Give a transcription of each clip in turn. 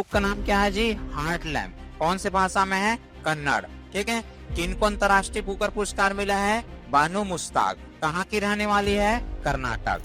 Book का नाम क्या है जी? Heart lamp. कौन से भाषा में है? कन्नड़। ठीक है। किनको अंतर्राष्ट्रीय बुकर पुरस्कार मिला है? बानू मुश्ताक। कहाँ की रहने वाली है? कर्नाटक।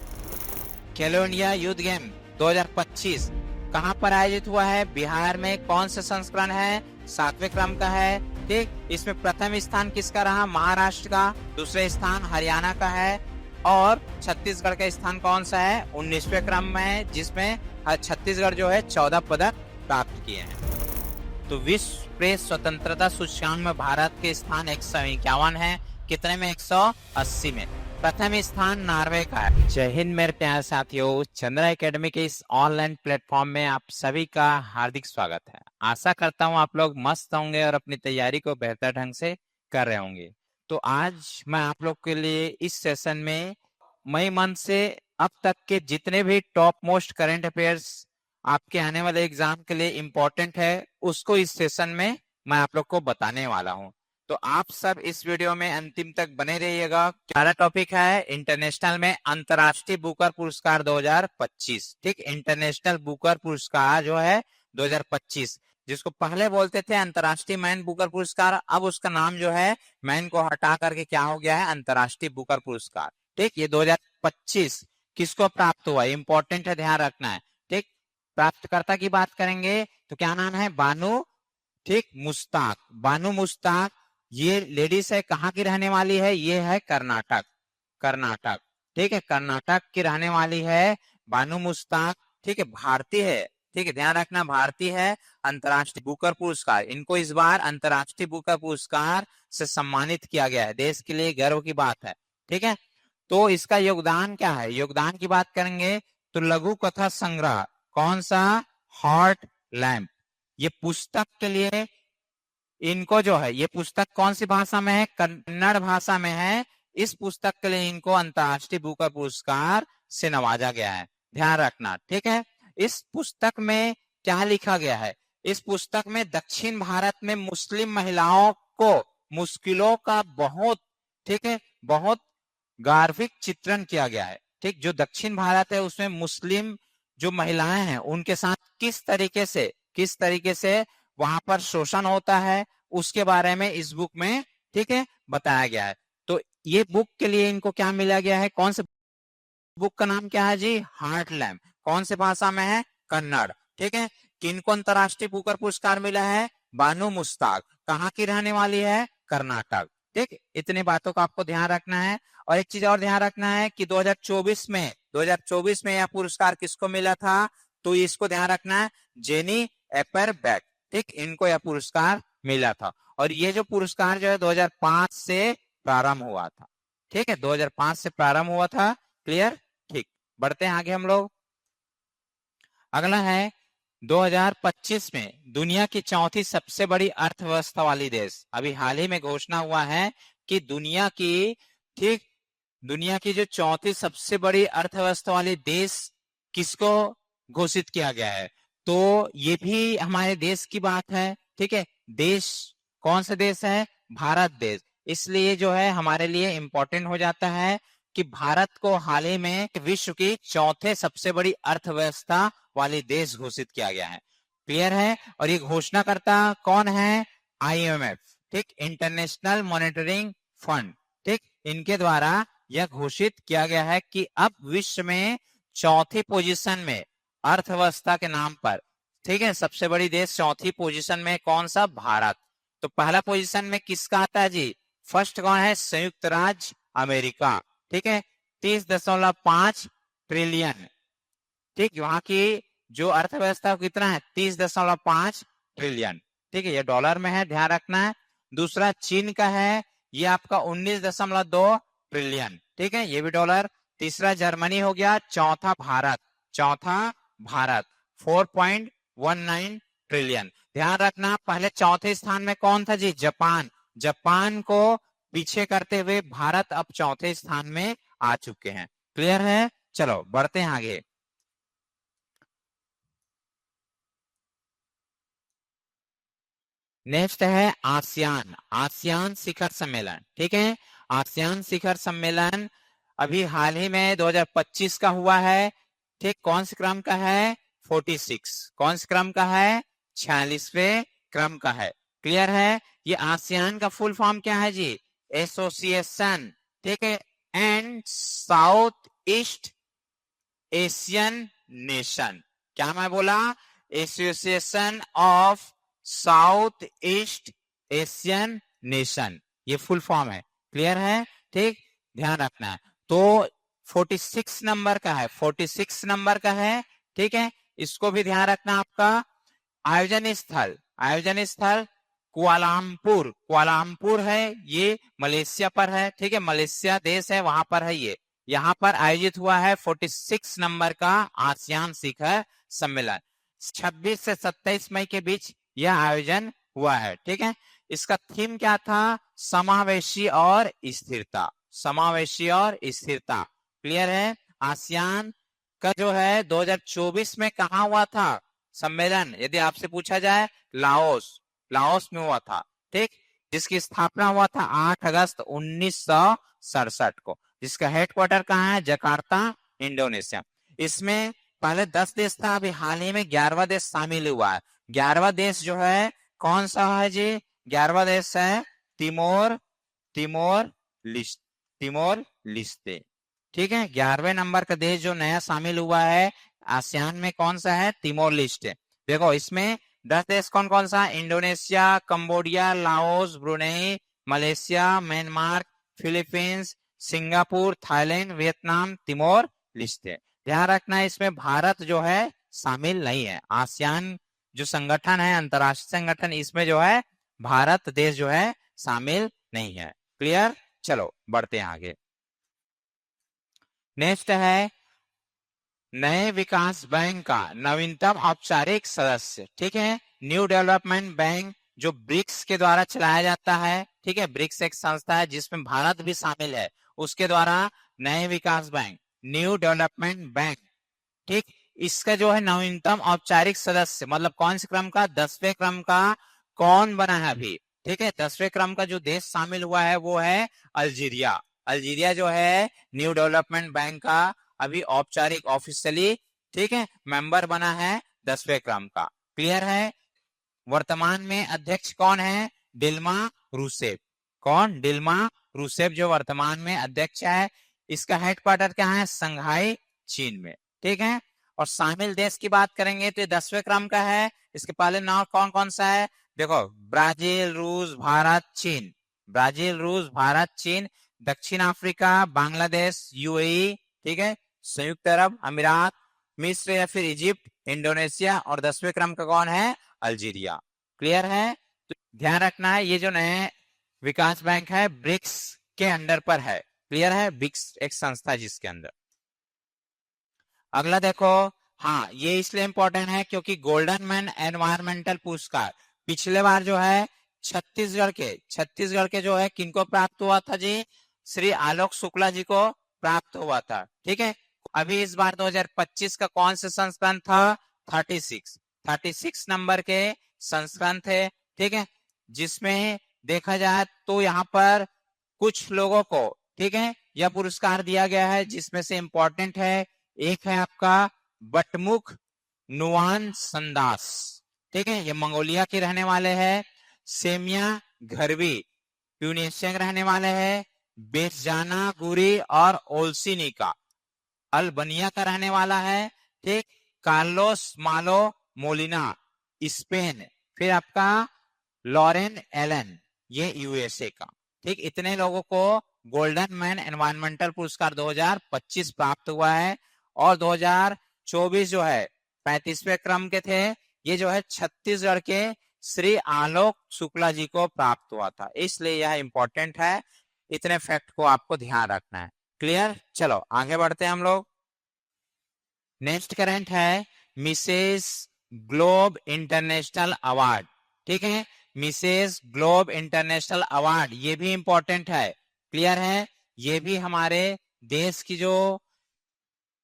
खेलो इंडिया यूथ गेम 2025 कहाँ पर आयोजित हुआ है? बिहार में। कौन सा संस्करण है? 7वें क्रम का है। ठीक। इसमें प्रथम स्थान किसका रहा? महाराष्ट्र का। दूसरे स्थान हरियाणा का है। और छत्तीसगढ़ का स्थान कौन सा है? 19वें क्रम में है, जिसमें छत्तीसगढ़ जो है 14 पदक प्राप्त किए हैं। तो विश्व प्रेस स्वतंत्रता सूचकांक में भारत के स्थान 151 है। कितने में? 180 में। प्रथम स्थान नॉर्वे का है। जय हिंद मेरे प्यारे साथियों, चंद्रा एकेडमी के इस ऑनलाइन प्लेटफॉर्म में आप सभी का हार्दिक स्वागत है। आशा करता हूं आप लोग मस्त होंगे और अपनी तैयारी को बेहतर ढंग से कर रहे होंगे। तो आज मैं आप लोग के लिए इस सेशन में मई मंथ से अब तक के जितने भी टॉप मोस्ट करंट अफेयर्स आपके आने वाले एग्जाम के लिए इम्पोर्टेंट है, उसको इस सेशन में मैं आप लोग को बताने वाला हूं। तो आप सब इस वीडियो में अंतिम तक बने रहिएगा। हमारा टॉपिक है इंटरनेशनल में अंतर्राष्ट्रीय बुकर पुरस्कार 2025। ठीक। इंटरनेशनल बुकर पुरस्कार जो है 2025, जिसको पहले बोलते थे अंतर्राष्ट्रीय मैन बुकर पुरस्कार, अब उसका नाम जो है मैन को हटा करके क्या हो गया है? अंतर्राष्ट्रीय बुकर पुरस्कार। ठीक। ये 2025 किसको प्राप्त हुआ? इंपॉर्टेंट है, ध्यान रखना है। ठीक। प्राप्तकर्ता की बात करेंगे तो क्या नाम है? बानू, ठीक, मुश्ताक। बानू मुश्ताक ये लेडीज है, कहाँ की रहने वाली है? ये है कर्नाटक। कर्नाटक। ठीक है, कर्नाटक की रहने वाली है बानू मुश्ताक। ठीक है, भारतीय है। ठीक है, ध्यान रखना, भारतीय है। अंतर्राष्ट्रीय बुकर पुरस्कार, इनको इस बार अंतर्राष्ट्रीय बुकर पुरस्कार से सम्मानित किया गया है। देश के लिए गर्व की बात है। ठीक है। तो इसका योगदान क्या है? योगदान की बात करेंगे तो लघु कथा संग्रह, कौन सा? Heart lamp. ये पुस्तक के लिए इनको जो है, ये पुस्तक कौन सी भाषा में है? कन्नड़ भाषा में है। इस पुस्तक के लिए इनको अंतर्राष्ट्रीय बुकर पुरस्कार से नवाजा गया है। ध्यान रखना। ठीक है। इस पुस्तक में क्या लिखा गया है? इस पुस्तक में दक्षिण भारत में मुस्लिम महिलाओं को मुश्किलों का बहुत, ठीक है, बहुत गार्भिक चित्रण किया गया है। ठीक। जो दक्षिण भारत है उसमें मुस्लिम जो महिलाएं हैं उनके साथ किस तरीके से वहां पर शोषण होता है, उसके बारे में इस बुक में, ठीक है, बताया गया है। तो ये बुक के लिए इनको क्या मिला गया है? कौन से बुक का नाम क्या है जी? Heart lamp. कौन से भाषा में है? कन्नड़। ठीक है। किनको अंतर्राष्ट्रीय बुकर पुरस्कार मिला है? बानू मुश्ताक। कहाँ की रहने वाली है? कर्नाटक। ठीक। इतनी बातों का आपको ध्यान रखना है। और एक चीज और ध्यान रखना है कि 2024 में यह पुरस्कार किसको मिला था? तो इसको ध्यान रखना है, जेनी एपरबैक। ठीक। इनको यह पुरस्कार मिला था। और ये जो पुरस्कार जो है 2005 से प्रारंभ हुआ था। ठीक है, 2005 से प्रारंभ हुआ था। क्लियर? ठीक। बढ़ते हैं आगे हम लोग। अगला है 2025 में दुनिया की चौथी सबसे बड़ी अर्थव्यवस्था वाली देश। अभी हाल ही में घोषणा हुआ है कि दुनिया की जो चौथी सबसे बड़ी अर्थव्यवस्था वाली देश किसको घोषित किया गया है? तो ये भी हमारे देश की बात है। ठीक है। देश कौन सा देश है? भारत देश। इसलिए जो है हमारे लिए इंपॉर्टेंट हो जाता है कि भारत को हाल ही में विश्व की चौथे सबसे बड़ी अर्थव्यवस्था वाली देश घोषित किया गया है। क्लियर है? और ये घोषणाकर्ता कौन है? IMF। ठीक, इंटरनेशनल मॉनेटरिंग फंड। ठीक, इनके द्वारा यह घोषित किया गया है कि अब विश्व में चौथी पोजीशन में अर्थव्यवस्था के नाम पर, ठीक है, सबसे बड़ी देश चौथी पोजीशन में कौन सा? भारत। तो पहला पोजीशन में किसका आता है जी? फर्स्ट कौन है? संयुक्त राज्य अमेरिका। ठीक है, 30.5 ट्रिलियन। ठीक, वहां की जो अर्थव्यवस्था कितना है? 30.5 ट्रिलियन। ठीक है, ये डॉलर में है, ध्यान रखना है। दूसरा चीन का है, ये आपका 19.2 ट्रिलियन। ठीक है, ये भी डॉलर। तीसरा जर्मनी हो गया। चौथा भारत 4.19 ट्रिलियन। ध्यान रखना, पहले चौथे स्थान में कौन था जी? जापान। जापान को पीछे करते हुए भारत अब चौथे स्थान में आ चुके हैं। क्लियर है? चलो बढ़ते हैं आगे। नेक्स्ट है आसियान शिखर सम्मेलन। ठीक है, आसियान शिखर सम्मेलन अभी हाल ही में 2025 का हुआ है। ठीक, कौन से क्रम का है? 46, कौन से क्रम का है? 46वें क्रम का है। क्लियर है? ये आसियान का फुल फॉर्म क्या है जी? एसोसिएशन, ठीक है, and south east Asian nation. क्या मैं बोला? Association of south east Asian nation, ये फुल फॉर्म है। क्लियर है? ठीक, ध्यान रखना है। तो 46 नंबर का है, 46 नंबर का है, ठीक है, इसको भी ध्यान रखना। आपका आयोजन स्थल, आयोजन स्थल कुआलालंपुर, कुआलालंपुर है, ये मलेशिया पर है, ठीक है, मलेशिया देश है, वहां पर है ये। यहाँ पर आयोजित हुआ है 46 नंबर का आसियान शिखर सम्मेलन। 26 से 27 मई के बीच यह आयोजन हुआ है, ठीक है। इसका थीम क्या था? समावेशी और स्थिरता, समावेशी और स्थिरता। क्लियर है? आसियान का जो है 2024 में कहाँ हुआ था सम्मेलन? यदि आपसे पूछा जाए, लाओस, लाओस में हुआ था, ठीक, जिसकी स्थापना हुआ था 8 अगस्त 1967 को, जिसका हेडक्वार्टर कहाँ है? Jakarta, Indonesia. इसमें पहले 10 देश था, अभी हाल ही में 11वां देश शामिल हुआ है। 11वां देश जो है कौन सा है जी? 11वां देश है तिमोर, तिमोर लिस्ट, तिमोर लिस्ते, ठीक है। 11वें नंबर का देश जो नया शामिल हुआ है आसियान में, कौन सा है? Timor Leste. देखो इसमें 10 देश कौन कौन सा? Indonesia, Cambodia, Laos, Brunei, Malaysia, Myanmar, Philippines, Singapore, Thailand, Vietnam, Timor Leste. ध्यान रखना है, इसमें भारत जो है शामिल नहीं है। आसियान जो संगठन है, अंतरराष्ट्रीय संगठन, इसमें जो है भारत देश जो है शामिल नहीं है। क्लियर? चलो बढ़ते हैं आगे। नेक्स्ट है नए विकास बैंक का नवीनतम औपचारिक सदस्य, ठीक है। न्यू डेवलपमेंट बैंक जो ब्रिक्स के द्वारा चलाया जाता है, ठीक है, ब्रिक्स एक संस्था है जिसमें भारत भी शामिल है, उसके द्वारा नए विकास बैंक, न्यू डेवलपमेंट बैंक, ठीक, इसका जो है नवीनतम औपचारिक सदस्य, मतलब कौन से क्रम का? 10वें क्रम का कौन बना है अभी? ठीक है, 10वें क्रम का जो देश शामिल हुआ है वो है अल्जीरिया। अल्जीरिया जो है न्यू डेवलपमेंट बैंक का अभी औपचारिक ऑफिशियली, ठीक है, मेंबर बना है 10वें क्रम का। क्लियर है? वर्तमान में अध्यक्ष कौन है? Dilma Rousseff. कौन? डिल्मा रूसेफ जो वर्तमान में अध्यक्ष है। इसका हेडक्वार्टर क्या है? संघाई, चीन में, ठीक है। और शामिल देश की बात करेंगे तो ये 10वें क्रम का है। इसके पहले नाम कौन कौन सा है? देखो, ब्राजील, रूस, भारत, चीन, ब्राजील, रूस, भारत, चीन, दक्षिण अफ्रीका, बांग्लादेश, यूएई, ठीक है, संयुक्त अरब अमीरात, मिस्र या फिर इजिप्ट, इंडोनेशिया, और 10वें क्रम का कौन है? अल्जीरिया। क्लियर है? तो ध्यान रखना है, ये जो नए विकास बैंक है ब्रिक्स के अंडर पर है। क्लियर है? ब्रिक्स एक संस्था जिसके अंदर। अगला देखो, हाँ, ये इसलिए इंपॉर्टेंट है क्योंकि गोल्डन मैन एनवायरमेंटल पुरस्कार पिछले बार जो है छत्तीसगढ़ के जो है किनको प्राप्त हुआ था जी? श्री आलोक शुक्ला जी को प्राप्त हुआ था, ठीक है। अभी इस बार 2025 का कौन सा संस्करण था? 36 नंबर के संस्करण थे, ठीक है, जिसमें देखा जाए तो यहाँ पर कुछ लोगों को, ठीक है, यह पुरस्कार दिया गया है, जिसमें से इंपॉर्टेंट है, एक है आपका बटमुख नुआन संदास, ठीक है, ये मंगोलिया के रहने वाले हैं। सेमिया घरवी ट्यूनेशिया के रहने वाले हैं। बेरजाना गुरी और ओल्सिनिका अल्बानिया का रहने वाला है, ठीक। कार्लोस मालो मोलिना स्पेन, फिर आपका लॉरेन एलन ये यूएसए का, ठीक। इतने लोगों को गोल्डन मैन एनवायरमेंटल पुरस्कार 2025 प्राप्त हुआ है। और 2024 जो है 35वें क्रम के थे, ये जो है छत्तीसगढ़ के श्री आलोक शुक्ला जी को प्राप्त हुआ था, इसलिए यह इंपॉर्टेंट है। इतने फैक्ट को आपको ध्यान रखना है। क्लियर? चलो आगे बढ़ते हैं हम लोग। नेक्स्ट करंट है मिसेस ग्लोब इंटरनेशनल अवार्ड, ठीक है, मिसेस ग्लोब इंटरनेशनल अवार्ड, ये भी इंपॉर्टेंट है। क्लियर है? ये भी हमारे देश की जो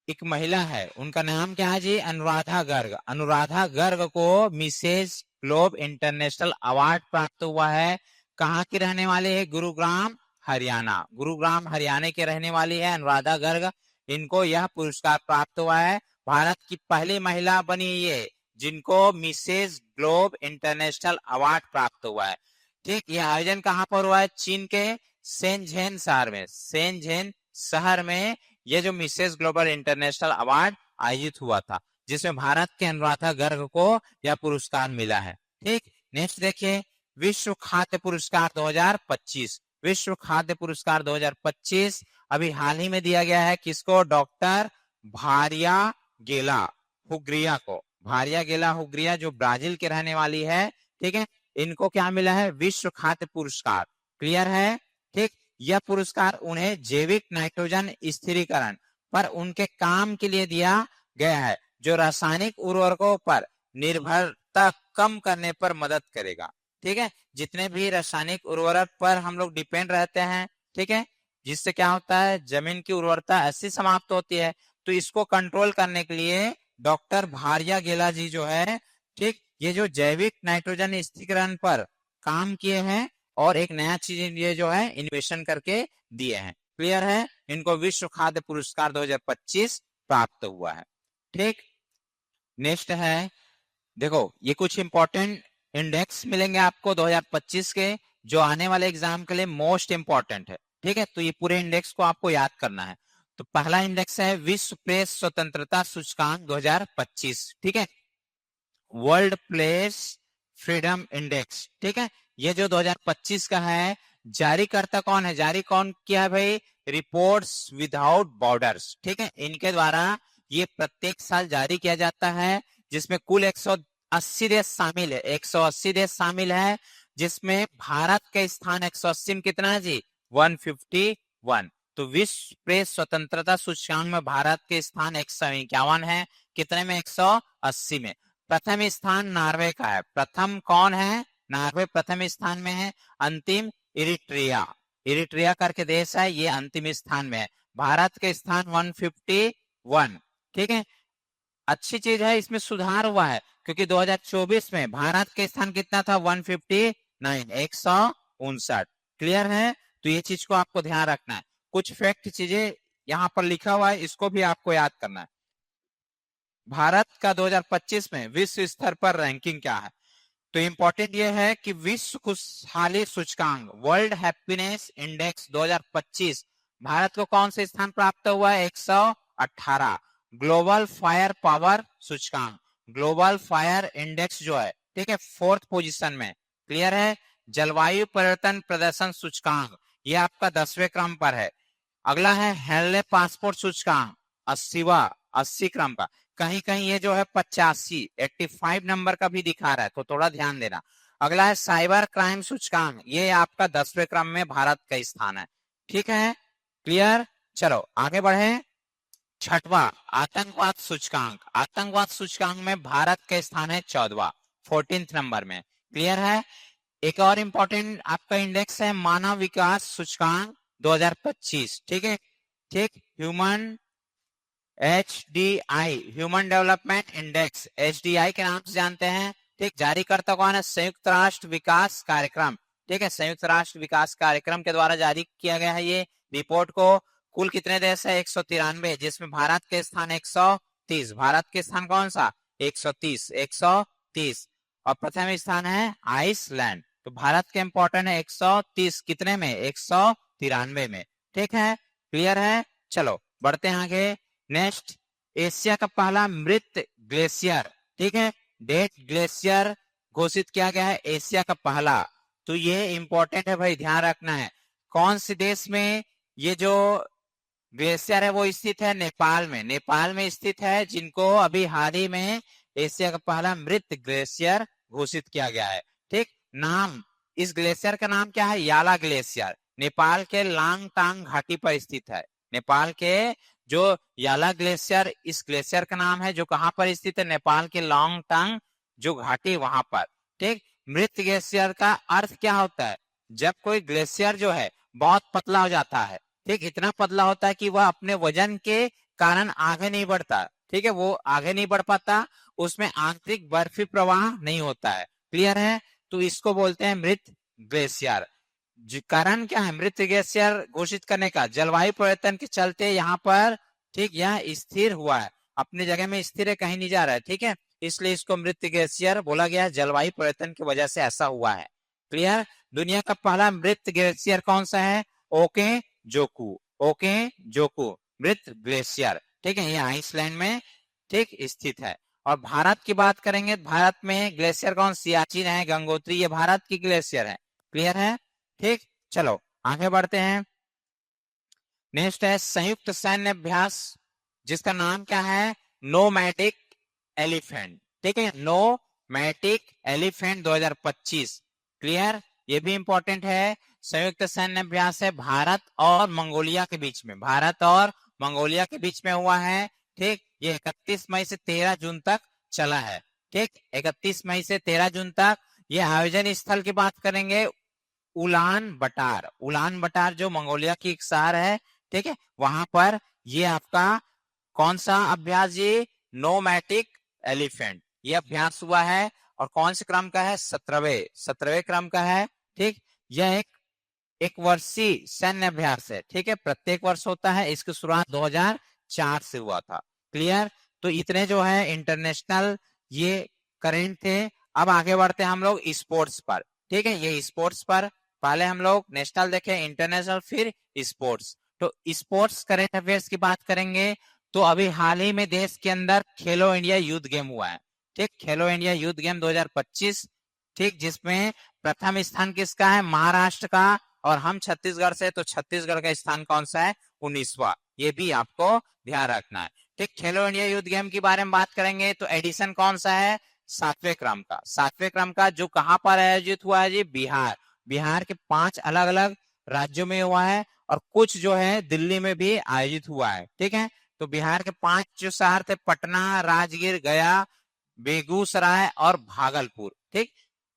एक महिला है, उनका नाम क्या है जी? अनुराधा गर्ग। अनुराधा गर्ग को मिसेस ग्लोब इंटरनेशनल अवार्ड प्राप्त हुआ है। कहाँ की रहने वाले है? गुरुग्राम, हरियाणा। गुरुग्राम हरियाणा के रहने वाली है अनुराधा गर्ग। इनको यह पुरस्कार प्राप्त हुआ है भारत की पहली महिला बनी ये जिनको मिसेज ग्लोब इंटरनेशनल अवार्ड प्राप्त हुआ है। ठीक, ये आयोजन कहाँ पर हुआ है? चीन के शेनझेन शहर में। शेनझेन शहर में ये जो मिसेज ग्लोबल इंटरनेशनल अवार्ड आयोजित हुआ था, जिसमें भारत के अनुराधा गर्ग को यह पुरस्कार मिला है। ठीक, नेक्स्ट देखिए, विश्व खाद्य पुरस्कार 2025। विश्व खाद्य पुरस्कार 2025 अभी हाल ही में दिया गया है। किसको? डॉक्टर भारिया गेला हुग्रिया को। भारिया गेला हुग्रिया जो ब्राजील के रहने वाली है, ठीक है, इनको क्या मिला है? विश्व खाद्य पुरस्कार। क्लियर है? ठीक, यह पुरस्कार उन्हें जैविक नाइट्रोजन स्थिरीकरण पर उनके काम के लिए दिया गया है, जो रासायनिक उर्वरकों पर निर्भरता कम करने पर मदद करेगा। ठीक है, जितने भी रासायनिक उर्वरक पर हम लोग डिपेंड रहते हैं, ठीक है, जिससे क्या होता है, जमीन की उर्वरता ऐसी समाप्त होती है। तो इसको कंट्रोल करने के लिए डॉक्टर भारिया गेला जी जो है, ठीक, ये जो जैविक नाइट्रोजन स्थिरीकरण पर काम किए हैं और एक नया चीज ये जो है इन्वेशन करके दिए हैं। क्लियर है? इनको विश्व खाद्य पुरस्कार 2025 प्राप्त हुआ है। ठीक, नेक्स्ट है, देखो ये कुछ इंपॉर्टेंट इंडेक्स मिलेंगे आपको 2025 के, जो आने वाले एग्जाम के लिए मोस्ट इंपॉर्टेंट है। ठीक है, तो ये पूरे इंडेक्स को आपको याद करना है। तो पहला इंडेक्स है विश्व प्रेस स्वतंत्रता सूचकांक 2025। ठीक है, वर्ल्ड प्रेस फ्रीडम इंडेक्स। ठीक है, ये जो 2025 का है, जारी करता कौन है? जारी कौन किया है भाई? Reports without borders. ठीक है, इनके द्वारा ये प्रत्येक साल जारी किया जाता है, जिसमें कुल 180 देश शामिल है। 180 देश शामिल है, जिसमें भारत का स्थान 180 में कितना है जी? 151। तो विश्व प्रेस स्वतंत्रता सूचकांक में भारत के स्थान 151 है। कितने में? 180 में। प्रथम स्थान नॉर्वे का है। प्रथम कौन है? नॉर्वे प्रथम स्थान में है। अंतिम इरिट्रिया। इरिट्रिया करके देश है, ये अंतिम स्थान में है। भारत के स्थान 151। ठीक है, अच्छी चीज है, इसमें सुधार हुआ है, क्योंकि 2024 में भारत के स्थान कितना था? 159, 159। क्लियर है? तो ये चीज को आपको ध्यान रखना है। कुछ फैक्ट चीजें यहाँ पर लिखा हुआ है, इसको भी आपको याद करना है। भारत का 2025 में विश्व स्तर पर रैंकिंग क्या है? तो इंपॉर्टेंट ये है कि विश्व खुशहाली सूचकांक वर्ल्ड हैप्पीनेस इंडेक्स 2025 भारत को कौन से स्थान प्राप्त हुआ है? 118। ग्लोबल फायर पावर सूचकांक, ग्लोबल फायर इंडेक्स जो है, ठीक है, 4th पोजीशन में। क्लियर है? जलवायु परिवर्तन प्रदर्शन सूचकांक, ये आपका 10वें क्रम पर है। अगला है हेनले पासपोर्ट सूचकांक, 80 क्रम का। कहीं कहीं ये जो है 85 नंबर का भी दिखा रहा है, तो थोड़ा ध्यान देना। अगला है साइबर क्राइम सूचकांक, ये आपका 10वें क्रम में भारत का स्थान है। ठीक है, क्लियर? चलो आगे बढ़े। छठवा आतंकवाद सूचकांक, आतंकवाद सूचकांक में भारत का स्थान है 14th नंबर में। क्लियर है? एक और इंपॉर्टेंट आपका इंडेक्स है मानव विकास सूचकांक 2025। ठीक है, ठीक, human HDI, human development index, HDI के नाम से जानते हैं। ठीक, जारी करता कौन है? संयुक्त राष्ट्र विकास कार्यक्रम। ठीक है, संयुक्त राष्ट्र विकास कार्यक्रम के द्वारा जारी किया गया है ये रिपोर्ट को। कुल कितने देश है? 193, जिसमें भारत के स्थान 130। भारत के स्थान कौन सा? 130। और प्रथम स्थान है आइसलैंड। तो भारत के इंपॉर्टेंट है 130, कितने में? 193 में। ठीक है, क्लियर है? चलो बढ़ते हैं आगे। नेक्स्ट, एशिया का पहला मृत ग्लेशियर, ठीक है, डेड ग्लेशियर घोषित किया गया है, एशिया का पहला। तो ये इंपॉर्टेंट है भाई, ध्यान रखना है। कौन से देश में ये जो ग्लेशियर है वो स्थित है? नेपाल में। नेपाल में स्थित है, जिनको अभी हाल ही में एशिया का पहला मृत ग्लेशियर घोषित किया गया है। ठीक, नाम, इस ग्लेशियर का नाम क्या है? याला ग्लेशियर। नेपाल के लांगटांग घाटी पर स्थित है। नेपाल के जो याला ग्लेशियर, इस ग्लेशियर का नाम है, जो कहां पर स्थित है? नेपाल के लांगटांग जो घाटी, वहां पर। ठीक, मृत ग्लेशियर का अर्थ क्या होता है? जब कोई ग्लेशियर जो है बहुत पतला हो जाता है, ठीक, इतना पतला होता है कि वह अपने वजन के कारण आगे नहीं बढ़ता। ठीक है, वो आगे नहीं बढ़ पाता, उसमें आंतरिक बर्फी प्रवाह नहीं होता है। क्लियर है? तो इसको बोलते हैं मृत ग्लेशियर। कारण क्या है मृत ग्लेशियर घोषित करने का? जलवायु परिवर्तन के चलते यहाँ पर, ठीक, यह स्थिर हुआ है। अपनी जगह में स्थिर है, कहीं नहीं जा रहा है, ठीक है, इसलिए इसको मृत ग्लेशियर बोला गया है। जलवायु परिवर्तन की वजह से ऐसा हुआ है। क्लियर। दुनिया का पहला मृत ग्लेशियर कौन सा है? ओके जोकू, ओके जोकू मृत ग्लेशियर, ठीक है, ये आइसलैंड में ठीक स्थित है। और भारत की बात करेंगे, भारत में ग्लेशियर कौन? सियाचिन है, गंगोत्री, ये भारत की ग्लेशियर है। क्लियर है, ठीक। चलो आगे बढ़ते हैं। नेक्स्ट है संयुक्त सैन्य अभ्यास, जिसका नाम क्या है? नोमैटिक एलिफेंट, ठीक है, नोमैटिक एलिफेंट 2025। क्लियर, ये भी इंपॉर्टेंट है। संयुक्त सैन्य अभ्यास है भारत और मंगोलिया के बीच में, भारत और मंगोलिया के बीच में हुआ है, ठीक। ये 31 मई से 13 जून तक चला है, ठीक, 31 मई से 13 जून तक। ये आयोजन स्थल की बात करेंगे, उलान बटार, उलान बटार जो मंगोलिया की एक शहर है, ठीक है, वहां पर ये आपका कौन सा अभ्यास? ये नोमैटिक एलिफेंट, ये अभ्यास हुआ है। और कौन से क्रम का है? 17वें क्रम का है, ठीक। यह एक वर्षीय सैन्य अभ्यास है, ठीक है, प्रत्येक वर्ष होता है। इसकी शुरुआत 2004 से हुआ था। क्लियर। तो इतने जो है इंटरनेशनल ये करेंट थे। अब आगे बढ़ते हैं हम लोग स्पोर्ट्स पर, ठीक है, ये स्पोर्ट्स पर पहले हम लोग नेशनल देखे, इंटरनेशनल, फिर स्पोर्ट्स। तो स्पोर्ट्स करेंट अफेयर्स की बात करेंगे तो अभी हाल ही में देश के अंदर खेलो इंडिया यूथ गेम हुआ है, ठीक, खेलो इंडिया यूथ गेम 2025, ठीक, जिसमें प्रथम स्थान किसका है? महाराष्ट्र का। और हम छत्तीसगढ़ से, तो छत्तीसगढ़ का स्थान कौन सा है? 19वां। ये भी आपको ध्यान रखना है, ठीक। खेलो इंडिया यूथ गेम के बारे में बात करेंगे तो एडिशन कौन सा है? 7वें क्रम का, 7वें क्रम का, जो कहां पर आयोजित हुआ है जी? बिहार, बिहार के 5 अलग अलग राज्यों में हुआ है और कुछ जो है दिल्ली में भी आयोजित हुआ है, ठीक है। तो बिहार के 5 जो शहर थे, पटना, राजगीर, गया, बेगूसराय और भागलपुर, ठीक।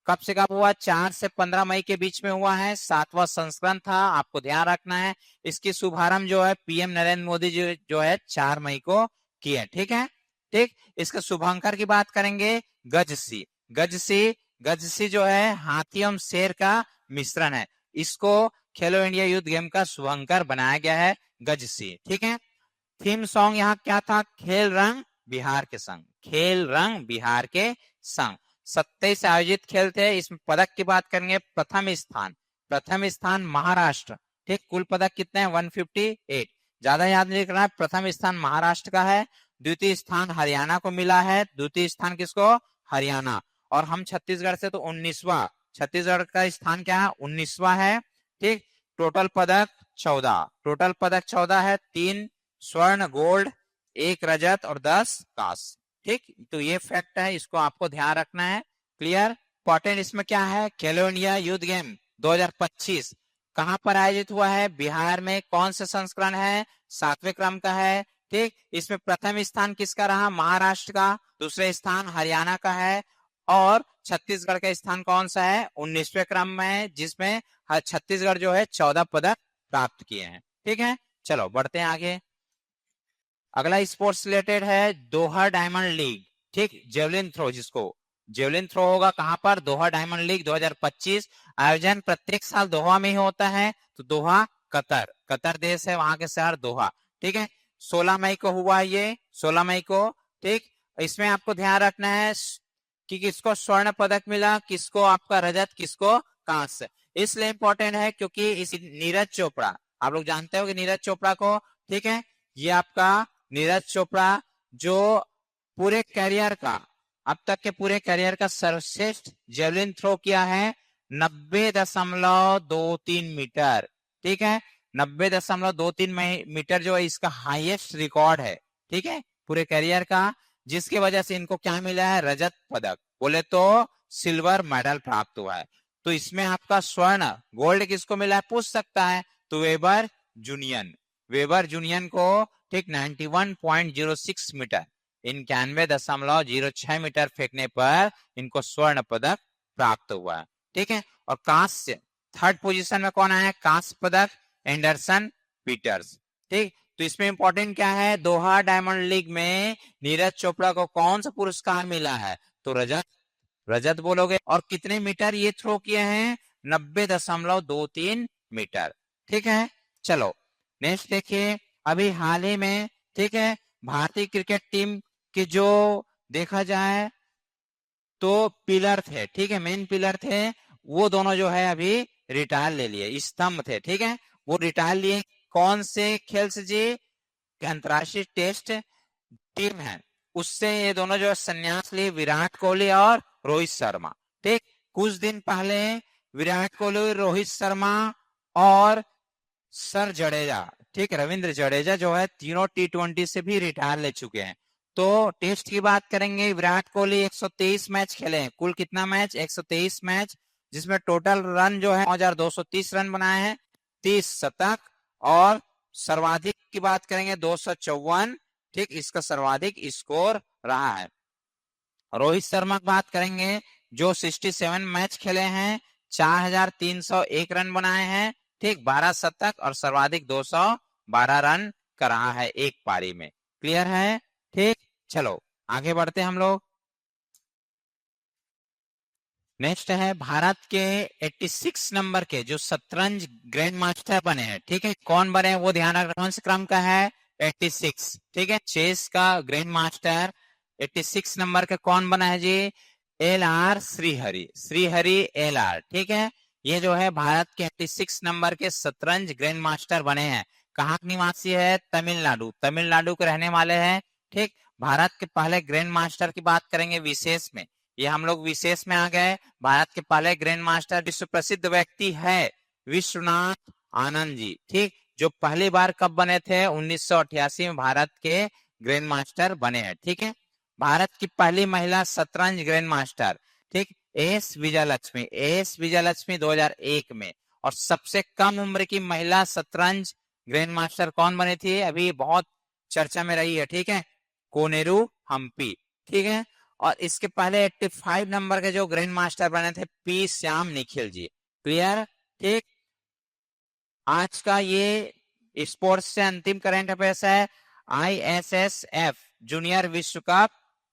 कब से कब हुआ? 4 से 15 मई के बीच में हुआ है। 7वां संस्करण था, आपको ध्यान रखना है। इसकी शुभारंभ जो है पीएम नरेंद्र मोदी जी जो है 4 मई को किए, ठीक है, ठीक। इसके शुभंकर की बात करेंगे, गजसी, गजसी, गजसी जो है हाथी एवं शेर का मिश्रण है। इसको खेलो इंडिया यूथ गेम का शुभंकर बनाया गया है, गजसी, ठीक है। थीम सॉन्ग यहाँ क्या था? खेल रंग बिहार के संग, खेल रंग बिहार के संग। 27 आयोजित खेल थे। इसमें पदक की बात करेंगे, प्रथम स्थान महाराष्ट्र, ठीक, कुल पदक कितने हैं? 158, ज्यादा याद नहीं रखना है। प्रथम स्थान महाराष्ट्र का है, द्वितीय स्थान हरियाणा को मिला है, द्वितीय स्थान किसको? हरियाणा। और हम छत्तीसगढ़ से तो 19वां, छत्तीसगढ़ का स्थान क्या है? 19वां है, ठीक। टोटल पदक 14, टोटल पदक 14 है, 3 स्वर्ण, गोल्ड, 1 रजत और 10 कांस्य, ठीक। तो ये फैक्ट है, इसको आपको ध्यान रखना है। क्लियर। इंपॉर्टेंट इसमें क्या है? खेलो इंडिया यूथ गेम 2025 कहां पर आयोजित हुआ है? बिहार में। कौन सा संस्करण है? 7वें क्रम का है, ठीक। इसमें प्रथम स्थान किसका रहा? महाराष्ट्र का। दूसरे स्थान हरियाणा का है। और छत्तीसगढ़ का स्थान कौन सा है? 19वें क्रम में है, जिसमें छत्तीसगढ़ जो है 14 पदक प्राप्त किए हैं, ठीक है। चलो बढ़ते हैं आगे। अगला स्पोर्ट्स रिलेटेड है दोहा डायमंड लीग, ठीक, जेवलिन थ्रो, जिसको जेवलिन थ्रो होगा कहां पर? दोहा डायमंड लीग 2025। आयोजन प्रत्येक साल दोहा में ही होता है। तो दोहा कतर, कतर देश है, वहां के शहर दोहा, ठीक है। 16 मई को हुआ ये, 16 मई को, ठीक। इसमें आपको ध्यान रखना है कि किसको स्वर्ण पदक मिला, किसको आपका रजत, किसको कांस्य। इसलिए इंपॉर्टेंट है क्योंकि इस नीरज चोपड़ा, आप लोग जानते हो कि नीरज चोपड़ा को, ठीक है, ये आपका नीरज चोपड़ा जो पूरे करियर का, अब तक के पूरे करियर का सर्वश्रेष्ठ जेवलिन थ्रो किया है 90.23 मीटर, ठीक है, 90.23 मीटर जो है इसका हाईएस्ट रिकॉर्ड है, ठीक है, पूरे करियर का, जिसकी वजह से इनको क्या मिला है? रजत पदक, बोले तो सिल्वर मेडल प्राप्त हुआ है। तो इसमें आपका स्वर्ण, गोल्ड किसको मिला है पूछ सकता है, तो वेबर जूनियन, वेबर जूनियन को, ठीक, 91.06 मीटर, 91.06 मीटर फेंकने पर इनको स्वर्ण पदक प्राप्त हुआ है, ठीक है। और कांस्य, थर्ड पोजीशन में कौन आया? कांस्य पदक एंडरसन पीटर्स, ठीक। तो इसमें इंपॉर्टेंट क्या है? दोहा डायमंड लीग में नीरज चोपड़ा को कौन सा पुरस्कार मिला है? तो रजत, रजत बोलोगे। और कितने मीटर ये थ्रो किए हैं? 90.23 मीटर, ठीक है। चलो नेक्स्ट देखिए, अभी हाल ही में, ठीक है, भारतीय क्रिकेट टीम के जो देखा जाए तो पिलर थे, ठीक है, मेन पिलर थे, वो दोनों जो है अभी रिटायर ले लिए, स्तंभ थे, ठीक है, वो रिटायर लिए। कौन से खेल से जी? अंतरराष्ट्रीय टेस्ट टीम है, उससे ये दोनों जो संन्यास लिए, विराट कोहली और रोहित शर्मा। ठीक, कुछ दिन पहले विराट कोहली, रोहित शर्मा और सर जडेजा, ठीक, रविंद्र जडेजा जो है, तीनों T20 से भी रिटायर ले चुके हैं। तो टेस्ट की बात करेंगे, विराट कोहली 123 मैच खेले हैं, कुल कितना मैच? 123 मैच, जिसमें टोटल रन जो है 9230 रन बनाए हैं, 30 शतक, और सर्वाधिक की बात करेंगे 254, ठीक, इसका सर्वाधिक स्कोर रहा है। रोहित शर्मा की बात करेंगे, जो 67 मैच खेले हैं, 4301 रन बनाए हैं, ठीक, 12 शतक, और सर्वाधिक 212 रन कर रहा है एक पारी में। क्लियर है? ठीक, चलो आगे बढ़ते हम लोग। नेक्स्ट है भारत के 86 नंबर के जो शतरंज ग्रैंड मास्टर बने हैं, ठीक है, कौन बने वो ध्यान रखना, कौन से क्रम का है? 86, ठीक है, चेस का ग्रैंड मास्टर 86 नंबर का कौन बना है जी? LR श्रीहरि, श्रीहरि LR, ठीक है, ये जो है भारत के 86 नंबर के शतरंज ग्रैंड मास्टर बने हैं। कहाँ के निवासी है? तमिलनाडु, तमिलनाडु के रहने वाले हैं, ठीक। भारत के पहले ग्रैंड मास्टर की बात करेंगे विशेष में, ये हम लोग विशेष में आ गए। भारत के पहले ग्रैंड मास्टर विश्व प्रसिद्ध व्यक्ति है विश्वनाथ आनंद जी, ठीक, जो पहली बार कब बने थे? 1988 में भारत के ग्रैंड मास्टर बने हैं, ठीक है। भारत की पहली महिला शतरंज ग्रैंड मास्टर, ठीक, एस विजयलक्ष्मी, एस विजयलक्ष्मी 2001 में। और सबसे कम उम्र की महिला शतरंज ग्रैंड मास्टर कौन बनी थी? अभी बहुत चर्चा में रही है, ठीक है, कोनेरू हम्पी, ठीक है। और इसके पहले 85 नंबर के जो ग्रैंड मास्टर बने थे पी श्याम निखिल जी। क्लियर? ठीक, आज का ये स्पोर्ट्स से अंतिम करंट अफेयर्स है ISSF जूनियर विश्व कप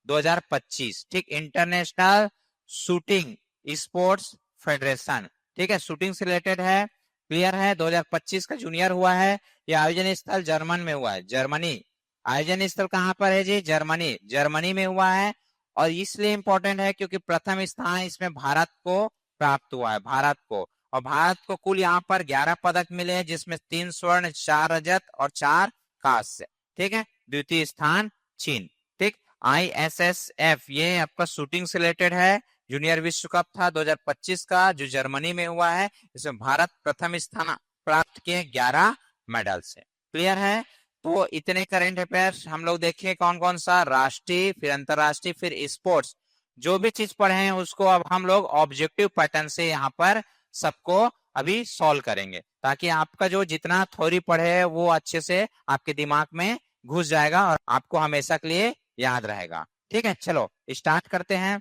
2025, ठीक, इंटरनेशनल शूटिंग स्पोर्ट्स फेडरेशन, ठीक है, शूटिंग से रिलेटेड है। क्लियर है? 2025 का जूनियर हुआ है, यह आयोजन स्थल जर्मन में हुआ है, जर्मनी। आयोजन स्थल कहां पर है जी? जर्मनी, जर्मनी में हुआ है। और इसलिए इंपॉर्टेंट है क्योंकि प्रथम स्थान इसमें भारत को प्राप्त हुआ है, भारत को। और भारत को कुल यहाँ पर 11 पदक मिले हैं, जिसमें 3 स्वर्ण, 4 रजत और 4 कांस्य, ठीक है। द्वितीय स्थान चीन, ठीक। ISSF ये आपका शूटिंग से रिलेटेड है, जूनियर विश्व कप था 2025 का, जो जर्मनी में हुआ है। इसमें भारत प्रथम स्थान प्राप्त किए 11 मेडल से। क्लियर है? तो इतने करंट अफेयर्स हम लोग देखें, कौन कौन सा? राष्ट्रीय, फिर अंतरराष्ट्रीय, फिर स्पोर्ट्स। जो भी चीज पढ़े हैं उसको अब हम लोग ऑब्जेक्टिव पैटर्न से यहाँ पर सबको अभी सॉल्व करेंगे, ताकि आपका जो जितना थ्योरी पढ़े है वो अच्छे से आपके दिमाग में घुस जाएगा और आपको हमेशा के लिए याद रहेगा। ठीक है, चलो स्टार्ट करते हैं।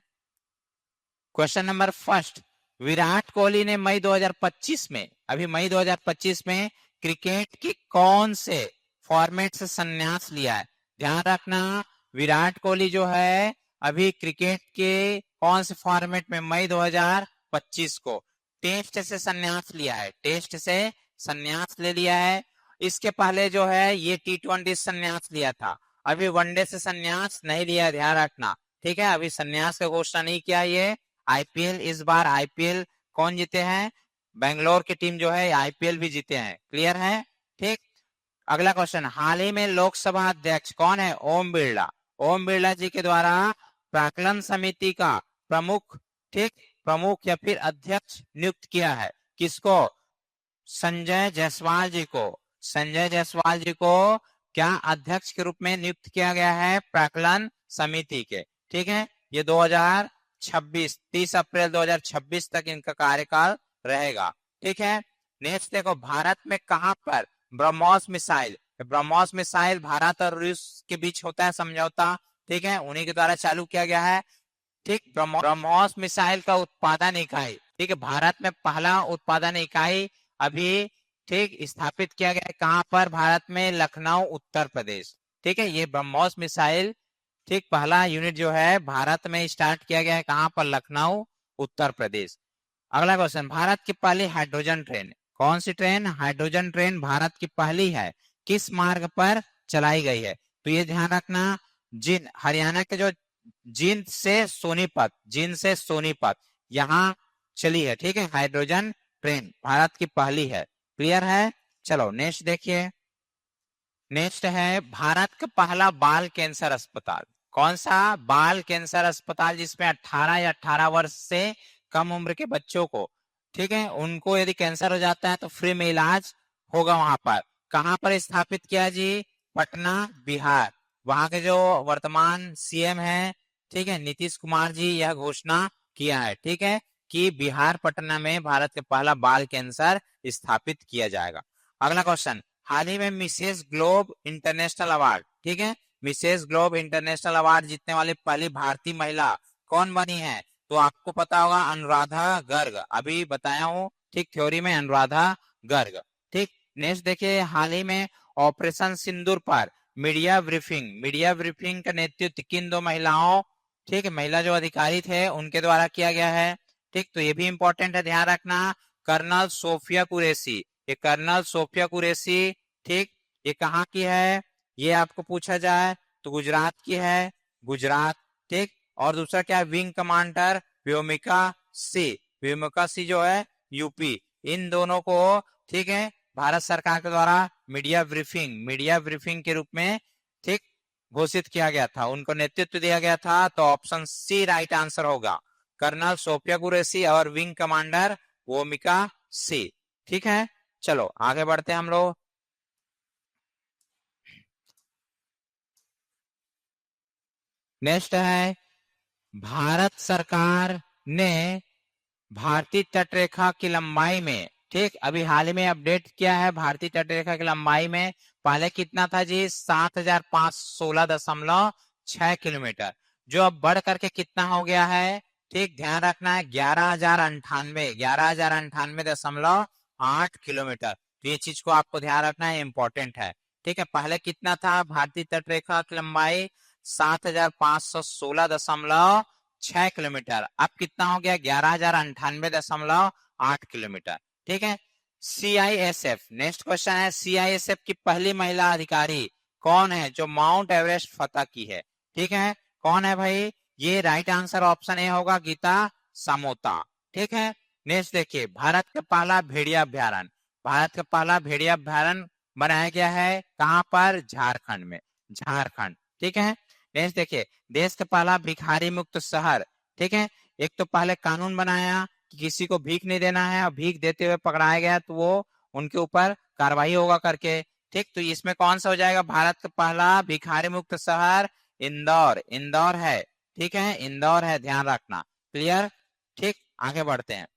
Question number first, Virat Kohli ने मई 2025 में, अभी मई 2025 में क्रिकेट के कौन से फॉर्मेट से संन्यास लिया है? ध्यान रखना, विराट कोहली जो है अभी क्रिकेट के कौन से फॉर्मेट में मई 2025 को टेस्ट से संन्यास लिया है, टेस्ट से संन्यास ले लिया है। इसके पहले जो है ये T20 संन्यास लिया था, अभी वनडे से संन्यास नहीं लिया, ध्यान रखना, ठीक है। अभी संन्यास का घोषणा नहीं किया। ये IPL, इस बार IPL कौन जीते हैं? बेंगलोर की टीम जो है IPL भी जीते हैं। क्लियर है? ठीक। अगला क्वेश्चन, हाल ही में लोकसभा अध्यक्ष कौन है? ओम बिरला, ओम बिरला जी के द्वारा प्राक्कलन समिति का प्रमुख, ठीक, प्रमुख या फिर अध्यक्ष नियुक्त किया है। किसको? संजय जायसवाल जी को, संजय जायसवाल जी को क्या अध्यक्ष के रूप में नियुक्त किया गया है प्राक्कलन समिति के, ठीक है। ये 2026, 30 अप्रैल 2026 तक इनका कार्यकाल रहेगा, ठीक है। नेक्स्ट देखो, भारत में कहां पर ब्रह्मोस मिसाइल, ब्रह्मोस मिसाइल भारत और रूस के बीच होता है समझौता, ठीक है, उन्हीं के द्वारा चालू किया गया है, ठीक। ब्रह्मोस मिसाइल का उत्पादन इकाई, ठीक है, भारत में पहला उत्पादन इकाई अभी, ठीक, स्थापित किया गया है। कहां पर? भारत में लखनऊ, उत्तर प्रदेश, ठीक है। ये ब्रह्मोस मिसाइल, ठीक, पहला यूनिट जो है भारत में स्टार्ट किया गया है। कहां पर? लखनऊ, उत्तर प्रदेश। अगला क्वेश्चन, भारत की पहली हाइड्रोजन ट्रेन, कौन सी ट्रेन? हाइड्रोजन ट्रेन भारत की पहली है, किस मार्ग पर चलाई गई है? तो ये ध्यान रखना, जिन हरियाणा के जो जिंद से सोनीपत यहाँ चली है, ठीक है, हाइड्रोजन ट्रेन भारत की पहली है। क्लियर है? चलो नेक्स्ट देखिए। नेक्स्ट है भारत का पहला बाल कैंसर अस्पताल। कौन सा? बाल कैंसर अस्पताल, जिसमें 18 या 18 वर्ष से कम उम्र के बच्चों को, ठीक है, उनको यदि कैंसर हो जाता है तो फ्री में इलाज होगा वहां पर। कहां पर स्थापित किया जी? पटना, बिहार। वहां के जो वर्तमान सीएम है, ठीक है, नीतीश कुमार जी, यह घोषणा किया है, ठीक है, कि बिहार पटना में भारत का पहला बाल कैंसर स्थापित किया जाएगा। अगला क्वेश्चन, हाल ही में मिसेस ग्लोब इंटरनेशनल अवार्ड, ठीक है, मिसेस ग्लोब इंटरनेशनल अवार्ड जीतने वाली पहली भारतीय महिला कौन बनी है? तो आपको पता होगा अनुराधा गर्ग, अभी बताया हूं, ठीक, थ्योरी में अनुराधा गर्ग, ठीक। नेक्स्ट देखिए, हाल ही में ऑपरेशन सिंदूर पर मीडिया ब्रीफिंग का नेतृत्व किन दो महिलाओं, ठीक है, महिला जो अधिकारी थे उनके द्वारा किया गया है, ठीक। तो ये भी इंपॉर्टेंट है, ध्यान रखना। कर्नल सोफिया कुरैशी, ये कर्नल सोफिया कुरैशी, ठीक, ये कहाँ की है? ये आपको पूछा जाए तो गुजरात की है, गुजरात, ठीक। और दूसरा क्या है? विंग कमांडर व्योमिका सी जो है यूपी। इन दोनों को, ठीक है, भारत सरकार के द्वारा मीडिया ब्रीफिंग के रूप में, ठीक, घोषित किया गया था, उनको नेतृत्व दिया गया था। तो ऑप्शन सी राइट आंसर होगा, कर्नल सोफिया कुरैशी और विंग कमांडर व्योमिका सी, ठीक है। चलो आगे बढ़ते हैं हम लोग। नेक्स्ट है, भारत सरकार ने भारतीय तटरेखा की लंबाई में, ठीक, अभी हाल ही में अपडेट किया है, भारतीय तटरेखा की लंबाई में पहले कितना था जी? 7516.6 किलोमीटर, जो अब बढ़ करके कितना हो गया है? ठीक, ध्यान रखना है, 11,098.8 किलोमीटर। तो ये चीज को आपको ध्यान रखना है, इंपॉर्टेंट है, ठीक है। पहले कितना था भारतीय तटरेखा की लंबाई? 7516.6 किलोमीटर, अब कितना हो गया? 11,098.8 किलोमीटर, ठीक है। CISF, नेक्स्ट क्वेश्चन है, CISF की पहली महिला अधिकारी कौन है जो माउंट एवरेस्ट फतह की है? ठीक है, कौन है भाई? ये राइट आंसर ऑप्शन ए होगा, गीता सामोता, ठीक है। नेक्स्ट देखिए, भारत का पहला भेड़िया अभ्यारण्य बनाया गया है कहां पर? झारखंड में, झारखंड, ठीक है। नेक्स्ट देखिए, देश का पहला भिखारी मुक्त शहर, ठीक है। एक तो पहले कानून बनाया कि किसी को भीख नहीं देना है, और भीख देते हुए पकड़ाया गया तो वो उनके ऊपर कार्रवाई होगा करके, ठीक। तो इसमें कौन सा हो जाएगा भारत का पहला भिखारी मुक्त शहर? इंदौर है, ठीक है, इंदौर है, ध्यान रखना। क्लियर, ठीक। आगे बढ़ते हैं।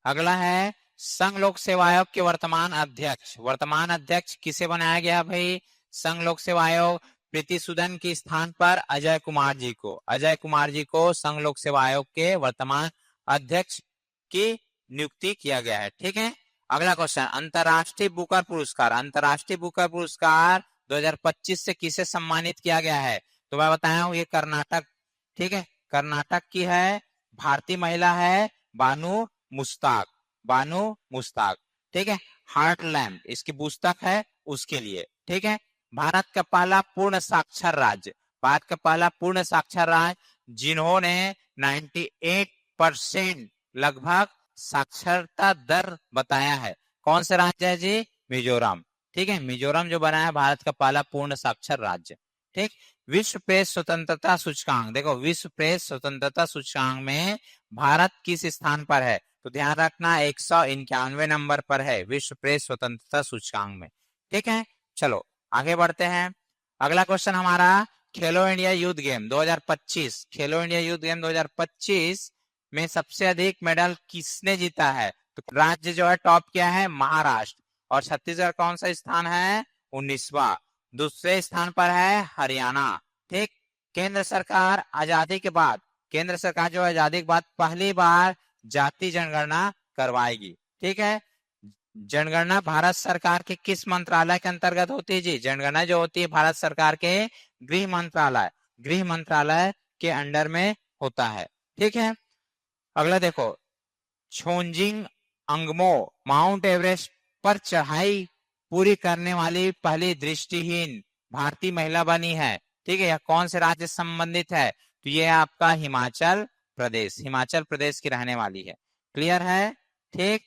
अगला है संघ लोक सेवा आयोग के वर्तमान अध्यक्ष किसे बनाया गया भाई? संघ लोक सेवा आयोग प्रीति सूदन के स्थान पर अजय कुमार जी को संघ लोक सेवा आयोग के वर्तमान अध्यक्ष की नियुक्ति किया गया है, ठीक है। अगला क्वेश्चन, अंतरराष्ट्रीय बुकर पुरस्कार 2025 से किसे सम्मानित किया गया है? तो मैं बताया हूं, ये कर्नाटक, ठीक है, कर्नाटक की है, भारतीय महिला है, बानू मुश्ताक, ठीक है। हार्ट लैम्प इसकी पुस्तक है, उसके लिए, ठीक है। भारत का पहला पूर्ण साक्षर राज्य जिन्होंने 98% लगभग साक्षरता दर बताया है, कौन सा राज्य है जी? मिजोरम, ठीक है, मिजोरम जो बना है भारत का पहला पूर्ण साक्षर राज्य, ठीक। विश्व प्रेस स्वतंत्रता सूचकांक, देखो विश्व प्रेस स्वतंत्रता सूचकांक में भारत किस स्थान पर है? तो ध्यान रखना, 191 नंबर पर है विश्व प्रेस स्वतंत्रता सूचकांक में, ठीक है। चलो आगे बढ़ते हैं। अगला क्वेश्चन हमारा, खेलो इंडिया यूथ गेम 2025 में सबसे अधिक मेडल किसने जीता है? तो राज्य जो है टॉप किया है महाराष्ट्र, और छत्तीसगढ़ कौन सा स्थान है? 19वां। दूसरे स्थान पर है हरियाणा, ठीक। केंद्र सरकार जो आजादी के बाद पहली बार जाति जनगणना करवाएगी, ठीक है। जनगणना भारत सरकार के किस मंत्रालय के अंतर्गत होती है जी? जनगणना जो होती है भारत सरकार के गृह मंत्रालय के अंडर में होता है, ठीक है। अगला देखो, छोंजिंग अंगमो माउंट एवरेस्ट पर चढ़ाई पूरी करने वाली पहली दृष्टिहीन भारतीय महिला बनी है, ठीक है, यह कौन से राज्य से संबंधित है, तो ये आपका हिमाचल प्रदेश की रहने वाली है। क्लियर है, ठीक।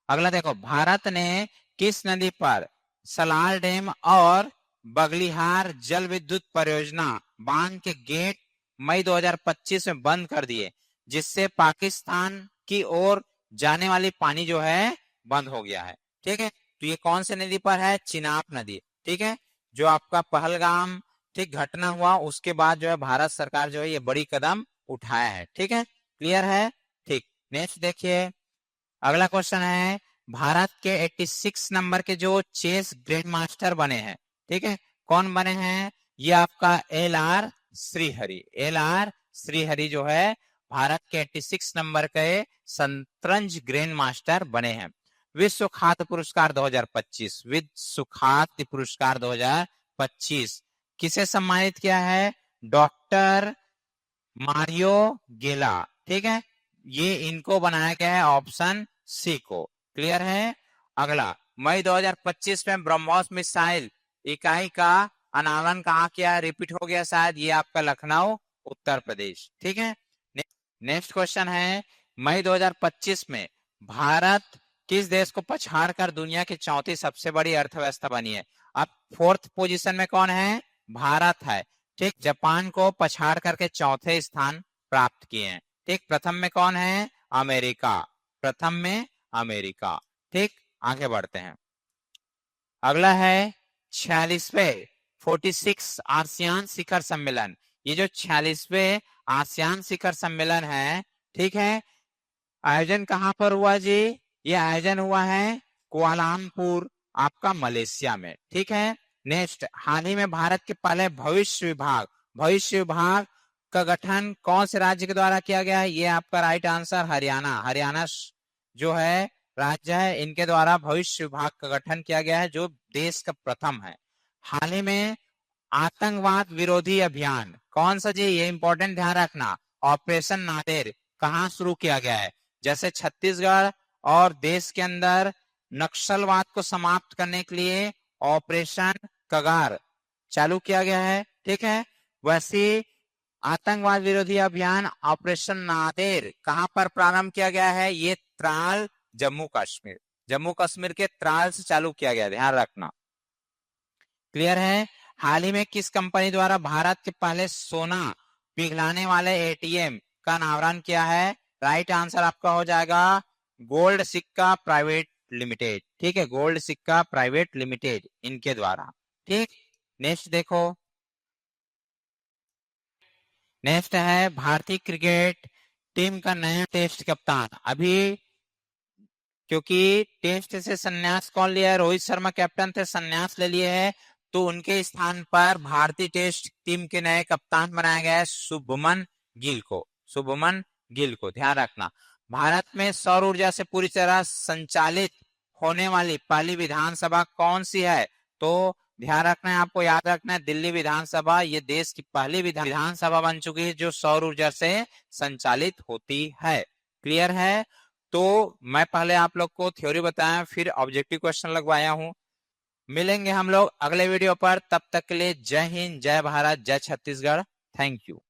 अगला देखो, भारत ने किस नदी पर सलाल डैम और बगलिहार जल विद्युत परियोजना बांध के गेट मई 2025 में बंद कर दिए, जिससे पाकिस्तान की ओर जाने वाली पानी जो है बंद हो गया है, ठीक है। तो ये कौन से नदी पर है, चिनाब नदी, ठीक है, जो आपका पहलगाम ठीक घटना हुआ उसके बाद जो है भारत सरकार जो है ये बड़ी कदम उठाया है, ठीक है। क्लियर है, ठीक। नेक्स्ट देखिए, अगला क्वेश्चन है, भारत के 86 नंबर के जो चेस ग्रैंड मास्टर बने हैं, ठीक है, कौन बने हैं, ये आपका एल आर श्रीहरि जो है भारत के 86 नंबर के शतरंज ग्रैंड मास्टर बने हैं। विश्व खाद्य पुरस्कार 2025 किसे सम्मानित किया है, डॉक्टर मारियो गेला, ठीक है, ये इनको बनाया गया है ऑप्शन सी को। क्लियर है। अगला, मई 2025 में ब्रह्मोस मिसाइल इकाई का अनावरण कहाँ किया, रिपीट हो गया शायद, ये आपका लखनऊ उत्तर प्रदेश, ठीक है। नेक्स्ट क्वेश्चन है, मई 2025 में भारत किस देश को पछाड़कर दुनिया की चौथी सबसे बड़ी अर्थव्यवस्था बनी है। अब फोर्थ पोजीशन में कौन है, भारत है, ठीक, जापान को पछाड़ करके चौथे स्थान प्राप्त किए हैं, ठीक। प्रथम में कौन है, अमेरिका, ठीक। आगे बढ़ते हैं, अगला है 46वें 46 आसियान शिखर सम्मेलन। ये जो 46वें आसियान शिखर सम्मेलन है, ठीक है, आयोजन कहां पर हुआ जी, ये आयोजन हुआ है कुआलालंपुर आपका मलेशिया में, ठीक है। नेक्स्ट, हाल ही में भारत के पहले भविष्य विभाग का गठन कौन से राज्य के द्वारा किया गया है, ये आपका राइट आंसर हरियाणा जो है राज्य है, इनके द्वारा भविष्य विभाग का गठन किया गया है, जो देश का प्रथम है। हाल ही में आतंकवाद विरोधी अभियान कौन सा जी, ये इंपॉर्टेंट ध्यान रखना, ऑपरेशन नादेर कहां शुरू किया गया है, जैसे छत्तीसगढ़ और देश के अंदर नक्सलवाद को समाप्त करने के लिए ऑपरेशन कगार चालू किया गया है, ठीक है, वैसे आतंकवाद विरोधी अभियान ऑपरेशन नादेर कहां पर प्रारंभ किया गया है, ये त्राल जम्मू कश्मीर के त्राल से चालू किया गया, ध्यान रखना। क्लियर है। हाल ही में किस कंपनी द्वारा भारत के पहले सोना पिघलाने वाले एटीएम का अनावरण किया है, राइट आंसर आपका हो जाएगा गोल्ड सिक्का प्राइवेट लिमिटेड, ठीक है, गोल्ड सिक्का प्राइवेट लिमिटेड इनके द्वारा, ठीक। नेक्स्ट देखो, नेक्स्ट है भारतीय क्रिकेट टीम का नया टेस्ट कप्तान। अभी क्योंकि टेस्ट से संन्यास कौन लिया है, रोहित शर्मा कैप्टन थे, संन्यास ले लिए है, तो उनके स्थान पर भारतीय टेस्ट टीम के नए कप्तान बनाया गया है शुभमन गिल को, ध्यान रखना। भारत में सौर ऊर्जा से पूरी तरह संचालित होने वाली पहली विधानसभा कौन सी है, तो ध्यान रखना है, आपको याद रखना है, दिल्ली विधानसभा, ये देश की पहली विधानसभा बन चुकी है जो सौर ऊर्जा से संचालित होती है। क्लियर है। तो मैं पहले आप लोग को थ्योरी बताया, फिर ऑब्जेक्टिव क्वेश्चन लगवाया हूं। मिलेंगे हम लोग अगले वीडियो पर, तब तक के लिए जय हिंद, जय भारत, जय छत्तीसगढ़, थैंक यू।